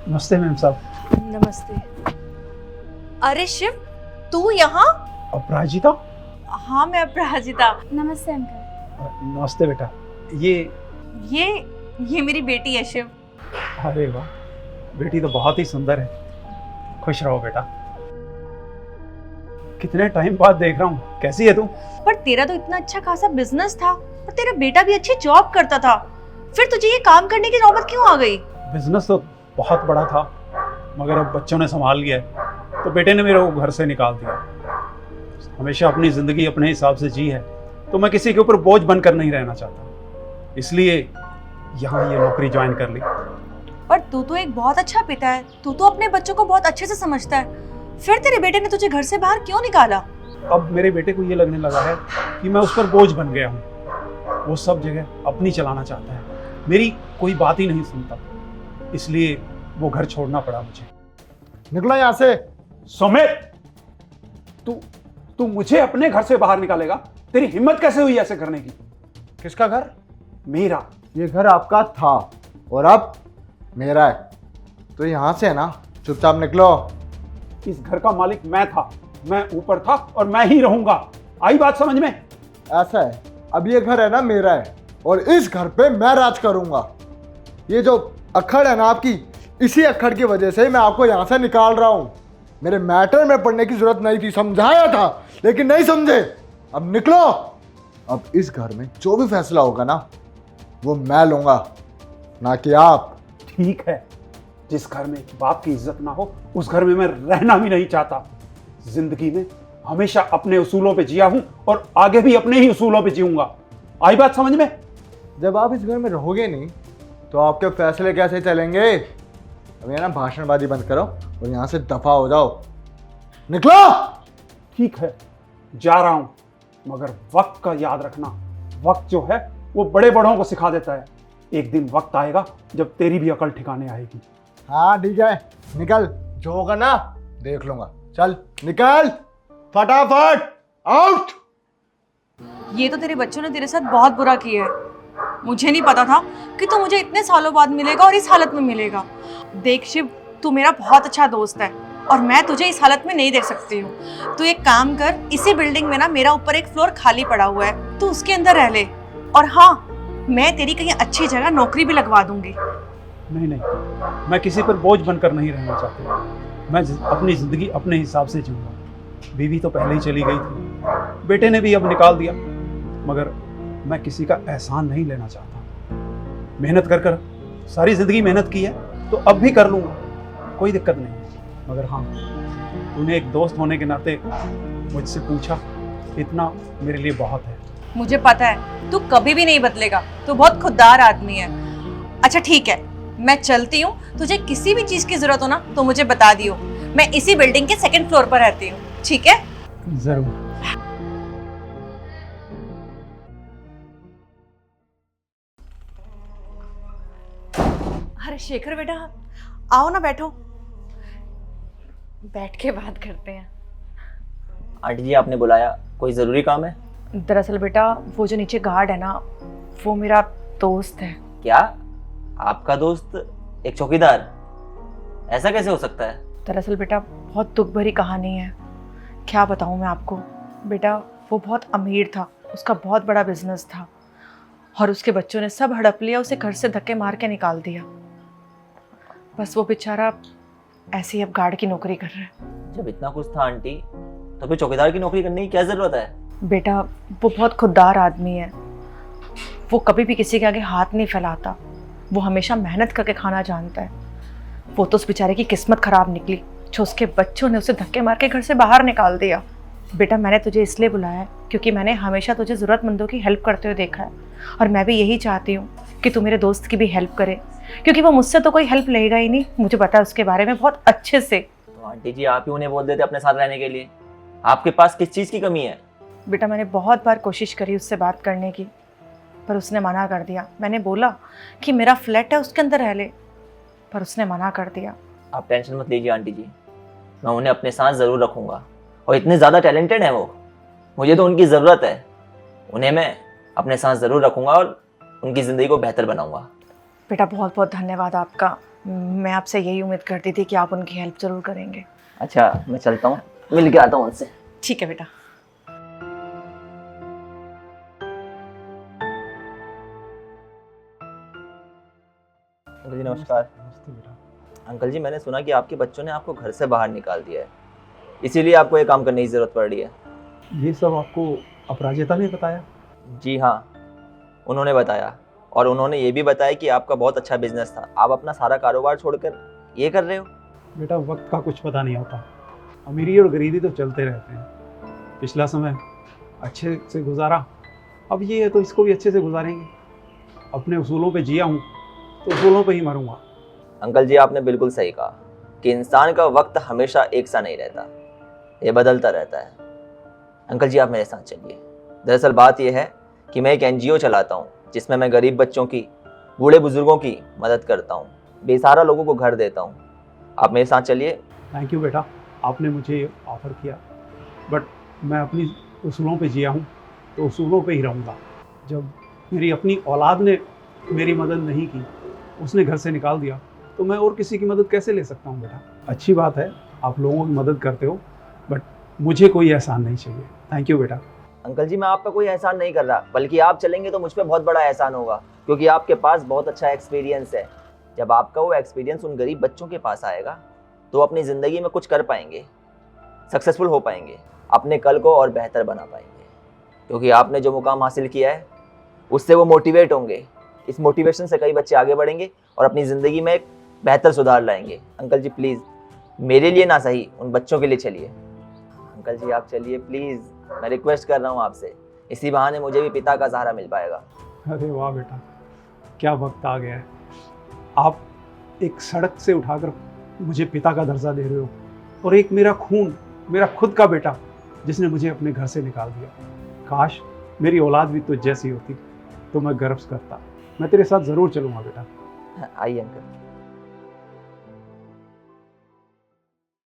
नमस्ते मैम साहब। नमस्ते। अरे शिव, तू यहाँ? अपराजिता? हाँ, मैं अपराजिता। नमस्ते अंकल। नमस्ते बेटा। ये ये मेरी बेटी है शिव। अरे वाह, बेटी तो बहुत ही सुंदर है। खुश रहो बेटा। कितने टाइम बाद देख रहा हूँ, कैसी है तू? पर तेरा तो इतना अच्छा खासा बिजनेस था और तेरा बेटा भी अच्छी जॉब करता था, फिर तुझे ये काम करने की नौबत क्यों आ गई? बिजनेस तो बहुत बड़ा था, मगर अब बच्चों ने संभाल लिया है तो बेटे ने मेरे को घर से निकाल दिया। हमेशा अपनी जिंदगी अपने हिसाब से जी है, तो मैं किसी के ऊपर बोझ बनकर नहीं रहना चाहता, इसलिए यहाँ ये नौकरी ज्वाइन कर ली। पर तू तो एक बहुत अच्छा पिता है, तू तो अपने बच्चों को बहुत अच्छे से समझता है, फिर तेरे बेटे ने तुझे घर से बाहर क्यों निकाला? अब मेरे बेटे को ये लगने लगा है कि मैं उस पर बोझ बन गया हूँ। वो सब जगह अपनी चलाना चाहता है, मेरी कोई बात ही नहीं सुनता, इसलिए वो घर छोड़ना पड़ा मुझे। निकलो यहाँ से। सुमित, तू मुझे अपने घर से बाहर निकालेगा? तेरी हिम्मत कैसे हुई ऐसे करने की? किसका घर? मेरा। ये घर आपका था और अब मेरा है, तो यहाँ से है ना, चुपचाप निकलो। इस घर का मालिक मैं था, मैं ऊपर था और मैं ही रहूंगा। आई बात समझ में? ऐसा है, अब ये घर है ना मेरा है और इस घर पे मैं राज करूंगा। ये जो अक्खड़ है ना आपकी, इसी अक्खड़ की वजह से मैं आपको यहाँ से निकाल रहा हूँ। मेरे मैटर में पढ़ने की जरूरत नहीं थी, समझाया था लेकिन नहीं समझे। अब निकलो। अब इस घर में जो भी फैसला होगा ना, वो मैं लूंगा, ना कि आप। ठीक है, जिस घर में बाप की इज्जत ना हो उस घर में मैं रहना भी नहीं चाहता। जिंदगी में हमेशा अपने उसूलों पे जिया हूं और आगे भी अपने ही उसूलों पे जीऊंगा। आई बात समझ में? जब आप इस घर में रहोगे नहीं तो आपके फैसले कैसे चलेंगे? अब ये ना भाषणबाजी बंद करो और यहाँ से दफा हो जाओ। निकलो। ठीक है, जा रहा हूं, मगर वक्त का याद रखना। वक्त जो है वो बड़े बड़ों को सिखा देता है। एक दिन वक्त आएगा जब तेरी भी अकल ठिकाने आएगी। हाँ ठीक है, निकल, जो होगा ना देख लूंगा। चल निकल फटाफट, आउट। ये तो तेरे बच्चों ने तेरे साथ बहुत बुरा किया है। मुझे नहीं पता था कि तू मुझे इतने सालों बाद मिलेगा और इस हालत में मिलेगा। देख शिव, तू मेरा बहुत अच्छा दोस्त है और मैं तुझे इस हालत में नहीं देख सकती हूँ। तू एक काम कर, इसी बिल्डिंग में ना मेरा ऊपर एक फ्लोर खाली पड़ा हुआ है, तू उसके अंदर रह ले। और हाँ, मैं तेरी कहीं अच्छी जगह नौकरी भी लगवा दूंगी। नहीं, मैं किसी पर बोझ बनकर नहीं रहना चाहता। मैं अपनी जिंदगी अपने हिसाब से जीऊंगा। बीवी तो पहले ही चली गई थी, बेटे ने भी अब निकाल दिया, मगर मैं किसी का एहसान नहीं लेना चाहता। मेहनत कर कर सारी जिंदगी मेहनत की है, तो अब भी कर लूंगा, कोई दिक्कत नहीं। मगर हाँ, तूने एक दोस्त होने के नाते मुझसे पूछा, इतना मेरे लिए बहुत है। मुझे पता है तू कभी भी नहीं बदलेगा, तू बहुत खुददार आदमी है। अच्छा ठीक है, मैं चलती हूँ। तुझे किसी भी चीज की जरूरत हो ना तो मुझे बता दियो। मैं इसी बिल्डिंग के सेकंड फ्लोर पर रहती हूँ, ठीक है? जरूर। अरे शेखर बेटा, आओ ना, बैठो। बैठ के बात करते हैं। आंटी जी, आपने बुलाया, कोई ज़रूरी काम है? दरअसल बेटा, वो जो नीचे गार्ड है ना, वो मेरा दोस्त है। क्या? आपका दोस्त एक चौकीदार? ऐसा कैसे हो सकता है? दरअसल बेटा, बहुत दुख भरी कहानी है। क्या बताऊँ मैं आपको। बेटा, वो बहुत अमीर था, उसका बहुत बड़ा बिजनेस था और उसके बच्चों ने सब हड़प लिया, उसे घर से धक्के मार के निकाल दिया। बस वो बेचारा ऐसे ही अब गार्ड की नौकरी कर रहा है। जब इतना कुछ था आंटी, तो फिर चौकीदार की नौकरी करने की क्या ज़रूरत है? बेटा, वो बहुत खुददार आदमी है, वो कभी भी किसी के आगे हाथ नहीं फैलाता, वो हमेशा मेहनत करके खाना जानता है। वो तो उस बेचारे की किस्मत खराब निकली जो उसके बच्चों ने उसे धक्के मार के घर से बाहर निकाल दिया। बेटा, मैंने तुझे इसलिए बुलाया है क्योंकि मैंने हमेशा तुझे ज़रूरतमंदों की हेल्प करते हुए देखा है और मैं भी यही चाहती हूँ कि तू मेरे दोस्त की भी हेल्प करे, क्योंकि वो मुझसे तो कोई हेल्प लेगा ही नहीं। मुझे पता है उसके बारे में बहुत अच्छे से। तो आंटी जी, आप ही उन्हें बोल देते अपने साथ रहने के लिए। आपके पास किस चीज़ की कमी है? बेटा, मैंने बहुत बार कोशिश करी उससे बात करने की, पर उसने मना कर दिया। मैंने बोला कि मेरा फ्लैट है, उसके अंदर रह ले, पर उसने मना कर दिया। आप टेंशन मत लीजिए आंटी जी, मैं उन्हें अपने साथ ज़रूर रखूँगा। और इतने ज़्यादा टैलेंटेड हैं वो, मुझे तो उनकी ज़रूरत है। उन्हें मैं अपने साथ ज़रूर रखूँगा और उनकी ज़िंदगी को बेहतर बनाऊँगा। बेटा, बहुत बहुत धन्यवाद आपका। मैं आपसे यही उम्मीद करती थी कि आप उनकी हेल्प ज़रूर करेंगे। अच्छा मैं चलता हूँ, मिल के आता हूँ उनसे। ठीक है बेटा। अंकल जी नमस्कार। नमस्ते बेटा। अंकल जी मैंने सुना कि आपके बच्चों ने आपको घर से बाहर निकाल दिया है, इसीलिए आपको ये काम करने की ज़रूरत पड़ रही है। ये सब आपको अपराजिता ने बताया? जी हाँ, उन्होंने बताया, और उन्होंने ये भी बताया कि आपका बहुत अच्छा बिजनेस था, आप अपना सारा कारोबार छोड़कर ये कर रहे हो। बेटा वक्त का कुछ पता नहीं होता, अमीरी और गरीबी तो चलते रहते हैं। पिछला समय अच्छे से गुजारा, अब ये है तो इसको भी अच्छे से गुजारेंगे। अपने उसूलों पे जिया हूँ तो उसूलों पे ही मरूंगा। अंकल जी आपने बिल्कुल सही कहा कि इंसान का वक्त हमेशा एक सा नहीं रहता, ये बदलता रहता है। अंकल जी आप मेरे साथ चलिए। दरअसल बात यह है कि मैं एक NGO चलाता हूँ जिसमें मैं गरीब बच्चों की, बूढ़े बुजुर्गों की मदद करता हूँ, बेसहारा लोगों को घर देता हूँ। आप मेरे साथ चलिए। थैंक यू बेटा, आपने मुझे ऑफ़र किया, बट मैं अपनी उसूलों पे जिया हूँ तो उसूलों पे ही रहूँगा। जब मेरी अपनी औलाद ने मेरी मदद नहीं की, उसने घर से निकाल दिया, तो मैं और किसी की मदद कैसे ले सकता हूँ बेटा? अच्छी बात है आप लोगों की मदद करते हो, बट मुझे कोई एहसान नहीं चाहिए। थैंक यू बेटा। अंकल जी मैं आप पे कोई एहसान नहीं कर रहा, बल्कि आप चलेंगे तो मुझ पे बहुत बड़ा एहसान होगा, क्योंकि आपके पास बहुत अच्छा एक्सपीरियंस है। जब आपका वो एक्सपीरियंस उन गरीब बच्चों के पास आएगा तो अपनी ज़िंदगी में कुछ कर पाएंगे, सक्सेसफुल हो पाएंगे, अपने कल को और बेहतर बना पाएंगे। क्योंकि आपने जो मुकाम हासिल किया है उससे वो मोटिवेट होंगे। इस मोटिवेशन से कई बच्चे आगे बढ़ेंगे और अपनी ज़िंदगी में एक बेहतर सुधार लाएंगे। अंकल जी प्लीज़, मेरे लिए ना सही, उन बच्चों के लिए चलिए। अंकल जी आप चलिए प्लीज़, मैं रिक्वेस्ट कर रहा हूँ आपसे। इसी बहाने मुझे भी पिता का सहारा मिल पाएगा। अरे वाह बेटा, क्या वक्त आ गया है। आप एक सड़क से उठाकर मुझे पिता का दर्जा दे रहे हो, और एक मेरा खून, मेरा खुद का बेटा जिसने मुझे अपने घर से निकाल दिया। काश मेरी औलाद भी तुझ जैसी होती तो मैं गर्व करता। मैं तेरे साथ ज़रूर चलूँगा बेटा। आइए अंकल।